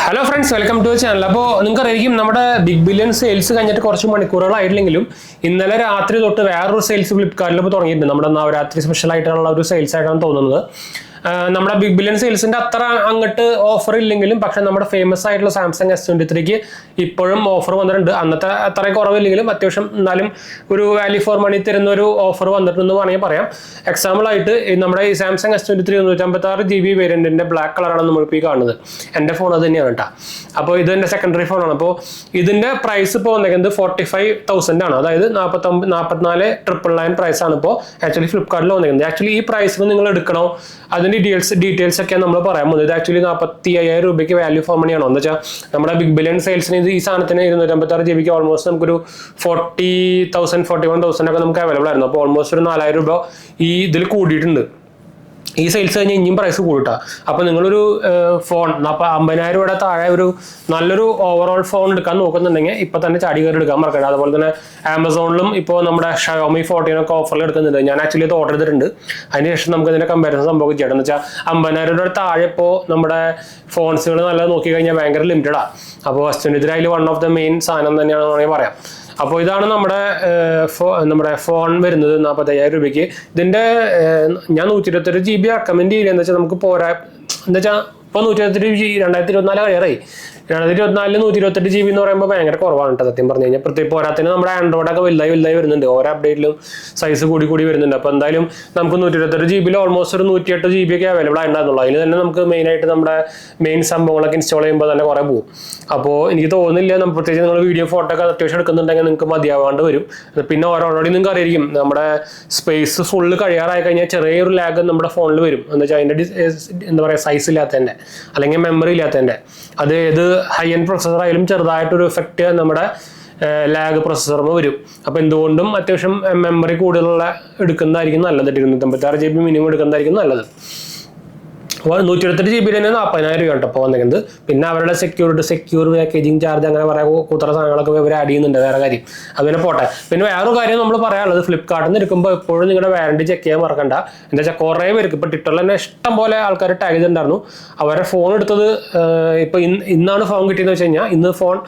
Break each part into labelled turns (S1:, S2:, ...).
S1: Hello friends, welcome to the channel. അപ്പോൾ നിങ്ങൾക്കറിയാം നമ്മുടെ ബിഗ് ബില്യൺ സെയിൽസ് കഴിഞ്ഞിട്ട് കുറച്ച് മണിക്കൂറുകളായിട്ടില്ലെങ്കിലും ഇന്നലെ രാത്രി തൊട്ട് വേറൊരു സെയിൽസ് ഫ്ലിപ്കാർട്ടിൽ ഇപ്പോൾ തുടങ്ങിയിട്ടുണ്ട്. നമ്മുടെ നവരാത്രി സ്പെഷ്യൽ ആയിട്ടുള്ള ഒരു സെയിൽസ് ആയിട്ടാണ് തോന്നുന്നത്. നമ്മുടെ ബിഗ് ബില്യൺ സെയിൽസിന്റെ അത്ര അങ്ങോട്ട് ഓഫർ ഇല്ലെങ്കിലും പക്ഷെ നമ്മുടെ ഫേമസ് ആയിട്ടുള്ള സാംസങ് S23ക്ക് ഇപ്പോഴും ഓഫർ വന്നിട്ടുണ്ട്. അന്നത്തെ അത്രയും കുറവില്ലെങ്കിലും അത്യാവശ്യം എന്നാലും ഒരു വാല്യൂ ഫോർ മണി തരുന്ന ഒരു ഓഫർ വന്നിട്ടുണ്ടെന്ന് വേണമെങ്കിൽ പറയാം. എക്സാമ്പിൾ ആയിട്ട് നമ്മുടെ ഈ സാംസങ് S23 156GB വേരിയന്റിന്റെ ബ്ലാക്ക് കളറാണ് നമ്മളിപ്പോൾ ഈ കാണുന്നത്. എൻ്റെ ഫോൺ അത് തന്നെയാണ് കേട്ടോ. അപ്പോൾ ഇത് എൻ്റെ സെക്കൻഡറി ഫോണാണ്. അപ്പോൾ ഇതിന്റെ പ്രൈസ് ഇപ്പോൾ വന്നേക്കുന്നത് 45,000 ആണ്. അതായത് 44,999 പ്രൈസ് ആണ് ഇപ്പോൾ ആക്ച്വലി ഫ്ലിപ്കാർട്ടിൽ വന്നേക്കുന്നത്. ആക്ച്വലി ഈ പ്രൈസിന് നിങ്ങൾ എടുക്കണോ അതിന്റെ ഡീറ്റെയിൽസ് ഒക്കെ നമ്മൾ പറയാൻ പോകുന്നത്. ഇത് ആക്ച്വലി 45,000 രൂപയ്ക്ക് വാല്യൂ ഫോർ മണിയാണോ എന്ന് വെച്ചാൽ നമ്മുടെ ബിഗ് ബില്യൺ സെയിൽസിന് ഈ സാധനത്തിന് 256GB ഓൾമോസ്റ്റ് നമുക്കൊരു 40,000 41,000 ഒക്കെ നമുക്ക് അവൈലബിൾ ആയിരുന്നു. അപ്പോൾ ഓൾമോസ്റ്റ് ഒരു 4,000 രൂപ ഈ ഇതിൽ കൂടിയിട്ടുണ്ട്. ഈ സെയിൽസ് കഴിഞ്ഞ് ഇനിയും പ്രൈസ് കൂട്ടാ. അപ്പോൾ നിങ്ങളൊരു ഫോൺ 50,000 രൂപയുടെ താഴെ ഒരു നല്ലൊരു ഓവറോൾ ഫോൺ എടുക്കാൻ നോക്കുന്നുണ്ടെങ്കിൽ ഇപ്പൊ തന്നെ ചാടി കയറി എടുക്കാൻ മറക്കണ്ട. അതുപോലെ തന്നെ ആമസോണിലും ഇപ്പോൾ നമ്മുടെ ഷവോമി 14 ഒക്കെ ഓഫറിൽ എടുക്കുന്നുണ്ട്. ഞാൻ ആക്ച്വലി ഇത് ഓർഡർ ചെയ്തിട്ടുണ്ട്. അതിനുശേഷം നമുക്ക് ഇതിന്റെ കമ്പാരിസൺ സംഭവം ചെയ്യണം. എന്ന് വെച്ചാൽ 50,000 രൂപയുടെ താഴെ ഇപ്പോൾ നമ്മുടെ ഫോൺസുകൾ നല്ലത് നോക്കി കഴിഞ്ഞാൽ ഭയങ്കര ലിമിറ്റഡാണ്. അപ്പോൾ S23 അതിൽ വൺ ഓഫ് ദ മെയിൻ സാധനം തന്നെയാണെന്ന് വേണമെങ്കിൽ പറയാം. അപ്പോൾ ഇതാണ് നമ്മുടെ ഫോൺ വരുന്നത് 45,000 രൂപയ്ക്ക്. ഇതിന്റെ ഞാൻ 128GB റെക്കമെൻഡ് ചെയ്യില്ല. എന്താ വെച്ചാൽ നമുക്ക് പോരാ. എന്താ വെച്ചാൽ ഇപ്പോൾ 128GB 2024 കഴിയാറായി. 2024 128GB എന്ന് പറയുമ്പോൾ ഭയങ്കര കുറവാണ് കേട്ടോ സത്യം പറഞ്ഞു കഴിഞ്ഞാൽ. പ്രത്യേക പോരാത്തിന് നമ്മുടെ ആൻഡ്രോയിഡൊക്കെ വലുതായി വരുന്നുണ്ട്. ഓരോ അപ്ഡേറ്റിലും സൈസ് കൂടി വരുന്നുണ്ട്. അപ്പോൾ എന്തായാലും നമുക്ക് 128GB ഓൾമോസ്റ്റ് ഒരു 108GB ഒക്കെ അവൈലബിൾ ആയിട്ടുണ്ടായിരുന്നുള്ളൂ. അതിൽ തന്നെ നമുക്ക് മെയിനായിട്ട് നമ്മുടെ മെയിൻ സംഭവങ്ങളൊക്കെ ഇൻസ്റ്റാൾ ചെയ്യുമ്പോൾ തന്നെ കുറേ പോകും. അപ്പോൾ എനിക്ക് തോന്നുന്നില്ല പ്രത്യേകിച്ച് നിങ്ങൾ വീഡിയോ ഫോട്ടോ ഒക്കെ അത്യാവശ്യം എടുക്കുന്നുണ്ടെങ്കിൽ നിങ്ങൾക്ക് മതിയാവാണ്ട് വരും. പിന്നെ ഓൾറെഡി നിങ്ങൾക്ക് അറിയായിരിക്കും നമ്മുടെ സ്പേസ് ഫുള്ള് കഴിയാറായി കഴിഞ്ഞാൽ ചെറിയൊരു ലാഗ് നമ്മുടെ ഫോണിൽ വരും. എന്താ വെച്ചാൽ അതിൻ്റെ എന്താ പറയുക സൈസ് ഇല്ലാത്തതിൻ്റെ അല്ലെങ്കിൽ മെമ്മറി ഇല്ലാത്തതിൻ്റെ. അത് ഏത് ഹൈ എൻഡ് പ്രൊസസ്സർ ആയാലും ചെറുതായിട്ടൊരു എഫക്റ്റ് നമ്മുടെ ലാഗ് പ്രൊസസ്സറിന് വരും. അപ്പോൾ എന്തുകൊണ്ടും അത്യാവശ്യം മെമ്മറി കൂടുതലുള്ള എടുക്കുന്നതായിരിക്കും നല്ലത്. 256GB മിനിമം എടുക്കുന്നതായിരിക്കും നല്ലത്. അപ്പോൾ 128GB തന്നെ 40,000 രൂപ കേട്ടോ ഇപ്പോൾ വന്നിരിക്കുന്നത്. പിന്നെ അവരുടെ സെക്യൂർ പാക്കേജിങ് ചാർജ് അങ്ങനെ പറയാൻ കൂത്തറ സാധനങ്ങളൊക്കെ ഇവർ ആഡ് ചെയ്യുന്നുണ്ട്. വേറെ കാര്യം അതുപോലെ പോട്ടെ. പിന്നെ വേറൊരു കാര്യം നമ്മൾ പറയാനുള്ളത് ഫ്ലിപ്കാർട്ടിൽ നിന്ന് എടുക്കുമ്പോൾ എപ്പോഴും നിങ്ങളുടെ വാറണ്ടി ചെക്ക് ചെയ്യാൻ മറക്കണ്ട. എന്താ വെച്ചാൽ കുറേ പേർക്ക് ഇപ്പോൾ ട്വിറ്ററിൽ തന്നെ ഇഷ്ടം പോലെ ആൾക്കാർ ടാഗ് ചെയ്തിട്ടുണ്ടായിരുന്നു. അവരുടെ ഫോൺ എടുത്തത് ഇപ്പോൾ ഇന്നാണ് ഫോൺ കിട്ടിയെന്ന് വെച്ച് കഴിഞ്ഞാൽ ഇന്ന് ഫോൺ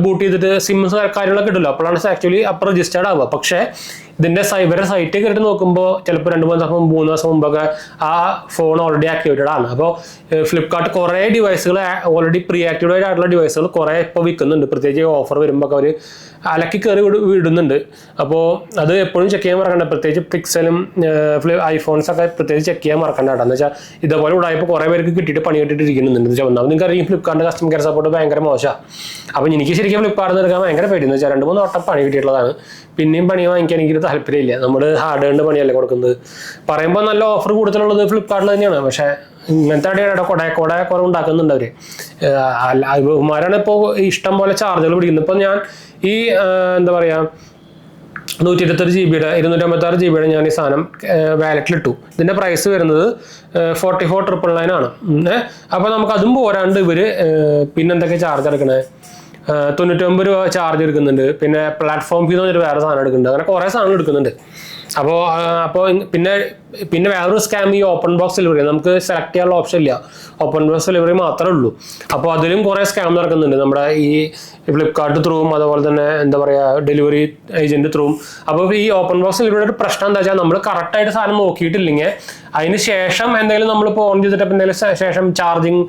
S1: ബൂട്ട് ചെയ്തിട്ട് സിംസ് കാര്യങ്ങളൊക്കെ കിട്ടില്ല. അപ്പോഴാണ് ആക്ച്വലി അപ്പോൾ രജിസ്റ്റേർഡ് ആവുക. പക്ഷേ ഇതിൻ്റെ ഇവരുടെ സൈറ്റ് കയറിയിട്ട് നോക്കുമ്പോൾ ചിലപ്പോൾ 2-3 ദിവസം 3 ദിവസം മുമ്പൊക്കെ ആ ഫോൺ ഓൾറെഡി ആക്ടിവേറ്റഡ് ആണ്. അപ്പോൾ ഫ്ലിപ്കാർട്ട് കുറേ ഡിവൈസുകൾ ഓൾറെഡി പ്രീ ആക്ടിവേറ്റഡ് ആയിട്ടുള്ള ഡിവൈസുകൾ കുറേ ഇപ്പോൾ വിൽക്കുന്നുണ്ട്. പ്രത്യേകിച്ച് ഓഫർ വരുമ്പോൾ അവർ അലക്കി കയറി വിടുന്നുണ്ട്. അപ്പോൾ അത് എപ്പോഴും ചെക്ക് ചെയ്യാൻ മറക്കണ്ട. പ്രത്യേകിച്ച് പിക്സലും ഐഫോൺസൊക്കെ പ്രത്യേകിച്ച് ചെക്ക് ചെയ്യാൻ മറക്കണ്ട കേട്ടോ. എന്ന് വെച്ചാൽ ഇതേപോലെ ഉടായപ്പോൾ കുറേ പേർക്ക് കിട്ടിയിട്ട് പണി കിട്ടിയിട്ടിരിക്കുന്നുണ്ട്. എന്ന് വെച്ചാൽ ഒന്നാമത് നിങ്ങൾക്ക് അറിയാം ഫ്ലിപ്കാർട്ടിൻ്റെ കസ്റ്റമർ കെയർ സപ്പോർട്ട് ഭയങ്കര മോശമാണ്. അപ്പോൾ എനിക്ക് ശരിക്കും ഫ്ലിപ്കാർട്ടിൽ നിന്ന് എടുക്കാൻ ഭയങ്കര പേടിയെന്ന് വെച്ചാൽ 2-3 വട്ടം പണി കിട്ടിയിട്ടുള്ളതാണ്. പിന്നെയും പണി വാങ്ങിക്കാൻ എനിക്കൊരു താല്പര്യമില്ല. നമ്മൾ ഹാർഡ് ഏൺഡ് പണിയല്ലേ കൊടുക്കുന്നത്. പറയുമ്പോൾ നല്ല ഓഫർ കൂടുതലുള്ളത് ഫ്ലിപ്കാർട്ടിൽ തന്നെയാണ്. പക്ഷേ ഇങ്ങനത്തെ അടിയുടെ കുറെ ഉണ്ടാക്കുന്നുണ്ട് അവർ. ഇവന്മാരാണ് ഇപ്പോൾ ഇഷ്ടം പോലെ ചാർജുകൾ പിടിക്കുന്നത്. ഇപ്പോൾ ഞാൻ ഈ എന്താ പറയുക 128GB 256GB ഞാൻ ഈ സാധനം വാലറ്റിലിട്ടു. ഇതിൻ്റെ പ്രൈസ് വരുന്നത് 44,999 ആണ്. അപ്പോൾ നമുക്ക് അതും പോരാണ്ട് ഇവർ പിന്നെന്തൊക്കെ ചാർജ് എടുക്കണേ 99 രൂപ ചാർജ് എടുക്കുന്നുണ്ട്. പിന്നെ പ്ലാറ്റ്ഫോം ഫീ എന്ന് പറഞ്ഞിട്ട് വേറെ സാധനം എടുക്കുന്നുണ്ട്. അങ്ങനെ കുറേ സാധനങ്ങൾ എടുക്കുന്നുണ്ട്. അപ്പോൾ പിന്നെ വേറൊരു സ്കാം ഈ ഓപ്പൺ ബോക്സ് ഡെലിവറി. നമുക്ക് സെലക്ട് ചെയ്യാനുള്ള ഓപ്ഷൻ ഇല്ല. ഓപ്പൺ ബോക്സ് ഡെലിവറി മാത്രമേ ഉള്ളൂ. അപ്പോൾ അതിലും കുറേ സ്കാം നടക്കുന്നുണ്ട് നമ്മുടെ ഈ ഫ്ലിപ്കാർട്ട് ത്രൂവും അതുപോലെ തന്നെ എന്താ പറയുക ഡെലിവറി ഏജന്റ് ത്രൂവും. അപ്പോൾ ഈ ഓപ്പൺ ബോക്സ് ഡെലിവറിയുടെ ഒരു പ്രശ്നം എന്താ വെച്ചാൽ നമ്മൾ കറക്റ്റായിട്ട് സാധനം നോക്കിയിട്ടില്ലെങ്കിൽ അതിന് ശേഷം എന്തെങ്കിലും നമ്മളിപ്പോൾ ഓൺ ചെയ്തിട്ട് എന്തെങ്കിലും ശേഷം ചാർജിങ്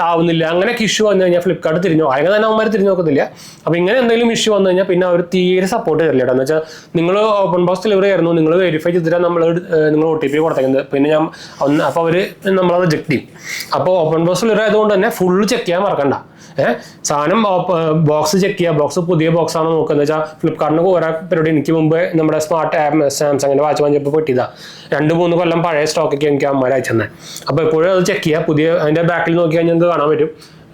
S1: ആവുന്നില്ല അങ്ങനെയൊക്കെ ഇഷ്യൂ വന്നു കഴിഞ്ഞാൽ ഫ്ലിപ്കാർട്ട് അങ്ങനെ തന്നെ അവന്മാർ തിരിഞ്ഞു നോക്കത്തില്ല. അപ്പോൾ ഇങ്ങനെ എന്തെങ്കിലും ഇഷ്യൂ വന്നു കഴിഞ്ഞാൽ പിന്നെ അവർ തീരെ സപ്പോർട്ട് ചെയ്തില്ല കേട്ടോ. എന്ന് വെച്ചാൽ നിങ്ങൾ ഓപ്പൺ ബോക്സ് ഡെലിവറി ആയിരുന്നു, നിങ്ങൾ വെരിഫൈ ചെയ്തിട്ടാണ് നിങ്ങൾ OTP കൊടുത്തേക്കുന്നത്. പിന്നെ അപ്പോൾ അവർ നമ്മളത് റിജക്ട് ചെയ്യും. അപ്പോൾ ഓപ്പൺ ബോക്സ് ഡെലിവറി ആയതുകൊണ്ട് തന്നെ ഫുള്ള് ചെക്ക് ചെയ്യാൻ മറക്കണ്ട. സാധനം ബോക്സ് ചെക്ക് ചെയ്യുക. ബോക്സ് പുതിയ ബോക്സ് ആണോ നോക്കുക. എന്ന് വെച്ചാൽ ഫ്ലിപ്കാർട്ടിന് ഓരോ പരിപാടി എനിക്ക് മുമ്പ് നമ്മുടെ സ്മാർട്ട് ആപ്പ് സാംസങ്ങിൻ്റെ വാച്ച് വാങ്ങിയപ്പോൾ പറ്റിയതാണ്. 2-3 കൊല്ലം പഴയ സ്റ്റോക്കൊക്കെ എനിക്ക് അമ്മ അയച്ചെന്നെ. അപ്പോൾ എപ്പോഴും അത് ചെക്ക് ചെയ്യുക. പുതിയ അതിൻ്റെ ബാക്കിൽ നോക്കി കഴിഞ്ഞാൽ നിങ്ങൾക്ക് കാണാൻ പറ്റും.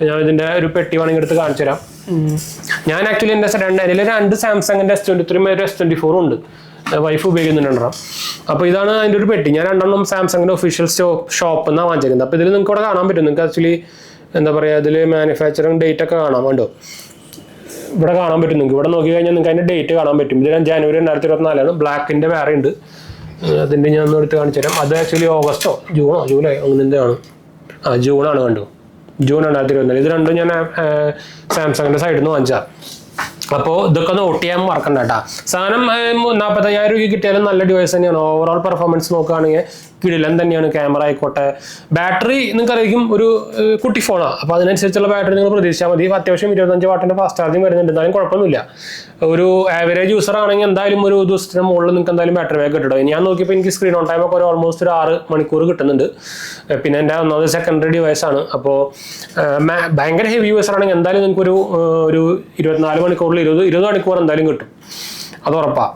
S1: ഞാൻ ഇതിൻ്റെ ഒരു പെട്ടി വേണമെങ്കിൽ എടുത്ത് കാണിച്ചു തരാം. ഞാൻ ആക്ച്വലി എൻ്റെ 2 സാംസങ്ങിൻ്റെ S23 S24 ഉണ്ട്. വൈഫ് ഉപയോഗിക്കുന്നുണ്ടോ. അപ്പോൾ ഇതാണ് അതിൻ്റെ ഒരു പെട്ടി. ഞാൻ 2 സാംസങ്ങിൻ്റെ ഒഫീഷ്യൽ ഷോപ്പ് എന്നാണ് വാങ്ങിച്ചേക്കുന്നത്. അപ്പോൾ ഇതിൽ നിങ്ങൾക്ക് ഇവിടെ കാണാൻ പറ്റും. നിങ്ങൾക്ക് ആക്ച്വലി എന്താ പറയുക ഇതിൽ മാനുഫാക്ചറിങ് ഡേറ്റ് ഒക്കെ കാണാൻ വേണ്ടോ. ഇവിടെ കാണാൻ പറ്റും. നിങ്ങൾക്ക് ഇവിടെ നോക്കി കഴിഞ്ഞാൽ നിങ്ങൾക്ക് അതിൻ്റെ ഡേറ്റ് കാണാൻ പറ്റും. ഇത് ജനുവരി 2024 ബ്ലാക്കിൻ്റെ വേറെ ഉണ്ട്. അതിൻ്റെ ഞാൻ ഒന്ന് എടുത്ത് കാണിച്ചു തരാം. അത് ആക്ച്വലി ഓഗസ്റ്റോ ജൂണോ ജൂലൈ അങ്ങനെ എന്താണ് ജൂണാണ് കണ്ടു. ജൂൺ 2024. ഇത് രണ്ടും ഞാൻ സാംസങ്ങിന്റെ സൈഡിൽ നിന്ന് വാങ്ങിച്ചാൽ. അപ്പോൾ ഇതൊക്കെ നോട്ട് ചെയ്യാൻ മറക്കണ്ട കേട്ടോ. സാധനം 45,000 രൂപയ്ക്ക് കിട്ടിയാലും നല്ല ഡിവൈസ് തന്നെയാണ്. ഓവറോൾ പെർഫോമൻസ് നോക്കുകയാണെങ്കിൽ കിടിലൻ തന്നെയാണ്. ക്യാമറ ആയിക്കോട്ടെ, ബാറ്ററി നിങ്ങൾക്കറിയാം ഒരു കുട്ടി ഫോണാണ്, അപ്പോൾ അതിനനുസരിച്ചുള്ള ബാറ്ററി നിങ്ങൾ പ്രതീക്ഷിച്ചാൽ മതി. അത്യാവശ്യം 25 വാട്ടിന്റെ ഫാസ്റ്റ് ചാർജിങ് വരുന്നുണ്ട്, എന്തായാലും കുഴപ്പമൊന്നുമില്ല. ഒരു ആവറേജ് യൂസർ ആണെങ്കിൽ എന്തായാലും ഒരു ദിവസത്തിന് മുകളിൽ നിങ്ങൾക്ക് എന്തായാലും ബാറ്ററി ബാക്ക് കിട്ടും. ഞാൻ നോക്കിയപ്പോൾ എനിക്ക് സ്ക്രീൻ ഓൺ ടൈം ഒക്കെ ഒരു ഓൾമോസ്റ്റ് ഒരു 6 മണിക്കൂർ കിട്ടുന്നുണ്ട്. പിന്നെ എൻ്റെ ഒന്നാമത് സെക്കൻഡറി ഡിവൈസ് ആണ്. അപ്പോൾ ഭയങ്കര ഹെവി യൂസർ ആണെങ്കിൽ എന്തായാലും നിങ്ങൾക്ക് ഒരു 24 മണിക്കൂറിൽ 20 മണിക്കൂർ എന്തായാലും കിട്ടും, അത് ഉറപ്പാണ്.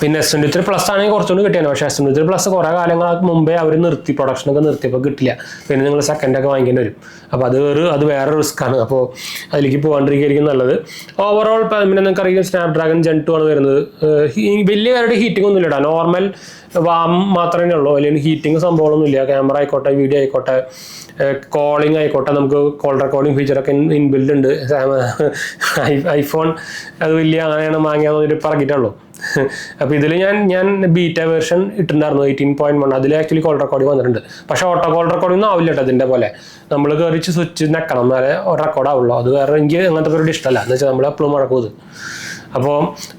S1: പിന്നെ S23 പ്ലസ് ആണെങ്കിൽ കുറച്ചുകൂടി കിട്ടിയാണ്. പക്ഷേ S23 പ്ലസ് കുറേ കാലങ്ങൾക്ക് മുമ്പേ അവർ നിർത്തി, പ്രൊഡക്ഷനൊക്കെ നിർത്തിയപ്പോൾ കിട്ടില്ല. പിന്നെ നിങ്ങൾ സെക്കൻഡൊക്കെ വാങ്ങിക്കേണ്ടി വരും. അപ്പോൾ അത് വേറെ റിസ്ക് ആണ്. അപ്പോൾ അതിലേക്ക് പോകാണ്ടിരിക്കുകയായിരിക്കും നല്ലത്. ഓവറോൾ പിന്നെ നിങ്ങൾക്കറിയാം സ്നാപ്ഡ്രാഗൺ Gen 2 ആണ് വരുന്നത്. വലിയ കാര്യമായിട്ട് ഹീറ്റിംഗ് ഒന്നും ഇല്ല, നോർമൽ വാം മാത്രമേ ഉള്ളൂ, അല്ലെങ്കിൽ ഹീറ്റിംഗ് സംഭവമൊന്നുമില്ല. ക്യാമറ ആയിക്കോട്ടെ, വീഡിയോ ആയിക്കോട്ടെ, കോളിംഗ് ആയിക്കോട്ടെ, നമുക്ക് കോൾ റെക്കോർഡിംഗ് ഫീച്ചറൊക്കെ ഇൻബിൽഡ് ഉണ്ട്. ഐഫോൺ അത് വലിയ അങ്ങനെയാണ് വാങ്ങിയാൽ പറഞ്ഞിട്ടുള്ളൂ. അപ്പോൾ ഇതിൽ ഞാൻ ബീറ്റ വേർഷൻ ഇട്ടിട്ടുണ്ടായിരുന്നു 18.1. അതിൽ ആക്ച്വലി കോൾ റെക്കോർഡിംഗ് വന്നിട്ടുണ്ട്. പക്ഷേ ഓട്ടോ കോൾ റെക്കോർഡിംഗ് ഒന്നും ആവില്ല കേട്ടോ. ഇതിൻ്റെ പോലെ നമ്മൾ കയറിച്ച് സ്വിച്ച് നെക്കണം, എന്നാലേ റെക്കോർഡ് ആവുള്ളൂ. അത് വേറെ എനിക്ക് അങ്ങനത്തെ പരിപാടി ഇഷ്ടമല്ല. എന്ന് വെച്ചാൽ നമ്മൾ എപ്പോഴും മുടക്കും ഇത്. അപ്പോൾ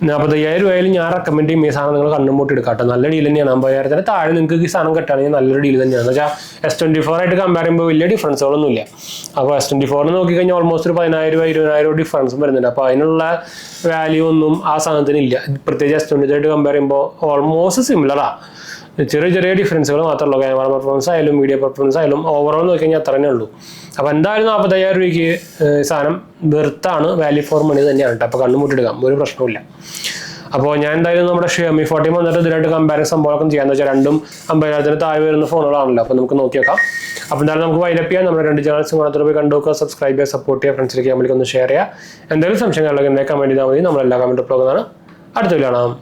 S1: 45,000 രൂപയിൽ ഞാൻ റെക്കമെൻഡ് ചെയ്യും ഈ സാധനം നിങ്ങൾ കണ്ണും മൂട്ടി എടുക്കാം കേട്ടോ. നല്ല ഡീൽ തന്നെയാണ്. 50,000 താഴെ നിങ്ങൾക്ക് ഈ സാധനം കിട്ടുകയാണെങ്കിൽ നല്ലൊരു ഡീൽ തന്നെയാണ്. എന്ന് വെച്ചാൽ S24 ആയിട്ട് കമ്പയർ ചെയ്യുമ്പോൾ വലിയ ഡിഫറൻസുകളൊന്നുമില്ല. അപ്പോൾ S24 നോക്കിക്കഴിഞ്ഞാൽ ഓൾമോസ്റ്റ് ഒരു 10,000 20,000 ഡിഫറൻസും വരുന്നുണ്ട്. അപ്പോൾ അതിനുള്ള വാല്യൂ ഒന്നും ആ സാധനത്തിന് ഇല്ല. പ്രത്യേകിച്ച് S23 ആയിട്ട് കമ്പയർ ചെയ്യുമ്പോൾ ഓൾമോസ്റ്റ് സിമിലറാണ്. ചെറിയ ഡിഫറൻസുകൾ മാത്രമേ ഉള്ളൂ. ക്യാമറ പെർഫോമൻസ് ആയാലും വീഡിയോ പെർഫോമൻസ് ആയാലും ഓവറോൾ നോക്കി കഴിഞ്ഞാൽ അത്ര തന്നെ ഉള്ളൂ. അപ്പോൾ എന്തായാലും 45,000 രൂപയ്ക്ക് സാധനം വെറുത്താണ്, വാല്യൂ ഫോർ മണി തന്നെയാണ് കേട്ടോ. അപ്പോൾ കണ്ണുമുട്ടിയെടുക്കാം, ഒരു പ്രശ്നമില്ല. അപ്പോൾ ഞാൻ എന്തായാലും നമ്മുടെ Xiaomi 14 വന്നിട്ട് ഇതിനായിട്ട് കമ്പാരിസൺ സംഭവമൊക്കെ ചെയ്യാന്ന് വെച്ചാൽ രണ്ടും 50,000 താഴെ വരുന്ന ഫോണുകളാണല്ലോ. അപ്പോൾ നമുക്ക് നോക്കി വെക്കാം. അപ്പോൾ എന്തായാലും നമുക്ക് വൈൻഡപ്പ് ചെയ്യാം. നമ്മുടെ 2 ചാനൽസും മാത്രമേ പോയി കണ്ടുനോക്കുക, സബ്സ്ക്രൈബ് ചെയ്യുക, സപ്പോർട്ട് ചെയ്യുക, ഫ്രണ്ട്സിലേക്ക് നമ്മൾക്ക് ഒന്ന് ഷെയർ ചെയ്യുക. എന്തെങ്കിലും സംശയങ്ങളിലൊക്കെ എന്നെ കമൻറ്റ് ചെയ്താൽ മതി. നമ്മളെല്ലാ കമൻറ്റ് പ്രോഗ്രാമാണ്. അടുത്ത കാണാം.